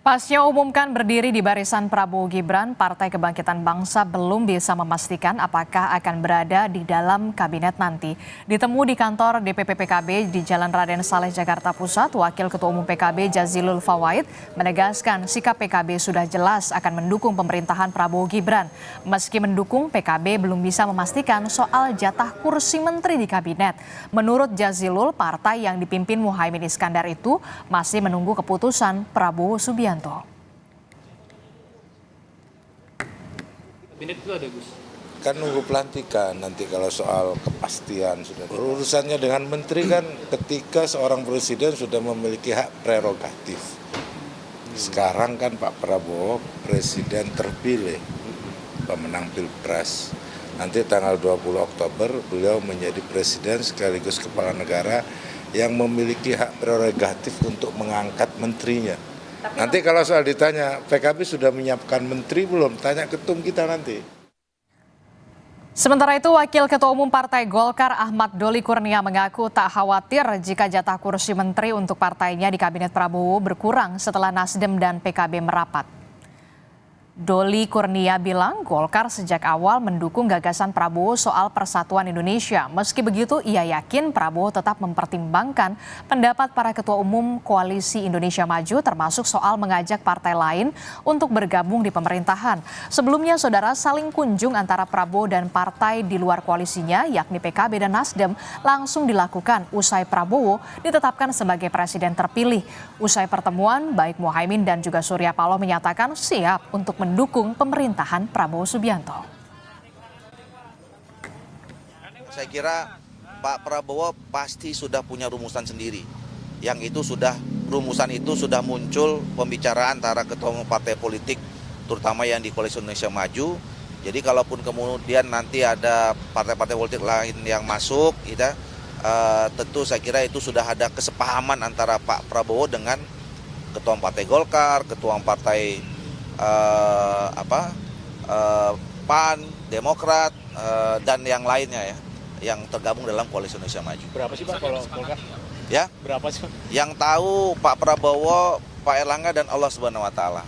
Pasca umumkan berdiri di barisan Prabowo Gibran, Partai Kebangkitan Bangsa belum bisa memastikan apakah akan berada di dalam kabinet nanti. Ditemu di kantor DPP PKB di Jalan Raden Saleh, Jakarta Pusat, Wakil Ketua Umum PKB Jazilul Fawait menegaskan sikap PKB sudah jelas akan mendukung pemerintahan Prabowo Gibran. Meski mendukung, PKB belum bisa memastikan soal jatah kursi menteri di kabinet. Menurut Jazilul, partai yang dipimpin Muhaimin Iskandar itu masih menunggu keputusan Prabowo Subianto. Kabinet itu ada, Gus? Kan nunggu pelantikan nanti kalau soal kepastian sudah. Urusannya dengan menteri kan ketika seorang presiden sudah memiliki hak prerogatif. Sekarang kan Pak Prabowo presiden terpilih, pemenang Pilpres. Nanti tanggal 20 Oktober beliau menjadi presiden sekaligus kepala negara yang memiliki hak prerogatif untuk mengangkat menterinya. Nanti kalau soal ditanya, PKB sudah menyiapkan menteri belum? Tanya ketum kita nanti. Sementara itu, Wakil Ketua Umum Partai Golkar Ahmad Doli Kurnia mengaku tak khawatir jika jatah kursi menteri untuk partainya di Kabinet Prabowo berkurang setelah Nasdem dan PKB merapat. Doli Kurnia bilang Golkar sejak awal mendukung gagasan Prabowo soal persatuan Indonesia. Meski begitu, ia yakin Prabowo tetap mempertimbangkan pendapat para ketua umum Koalisi Indonesia Maju termasuk soal mengajak partai lain untuk bergabung di pemerintahan. Sebelumnya, saudara, saling kunjung antara Prabowo dan partai di luar koalisinya yakni PKB dan Nasdem langsung dilakukan usai Prabowo ditetapkan sebagai presiden terpilih. Usai pertemuan, baik Muhaimin dan juga Surya Paloh menyatakan siap untuk mendukung pemerintahan Prabowo Subianto. Saya kira Pak Prabowo pasti sudah punya rumusan sendiri. Yang itu rumusan itu sudah muncul pembicaraan antara ketua umum partai politik, terutama yang di Koalisi Indonesia Maju. Jadi kalaupun kemudian nanti ada partai-partai politik lain yang masuk, tentu saya kira itu sudah ada kesepahaman antara Pak Prabowo dengan ketua umum partai Golkar, ketua umum partai PAN, Demokrat, dan yang lainnya ya, yang tergabung dalam Koalisi Indonesia Maju. Berapa sih Pak kalau Golkar? Ya, berapa sih? Yang tahu Pak Prabowo, Pak Erlangga, dan Allah Subhanahu Wa Taala.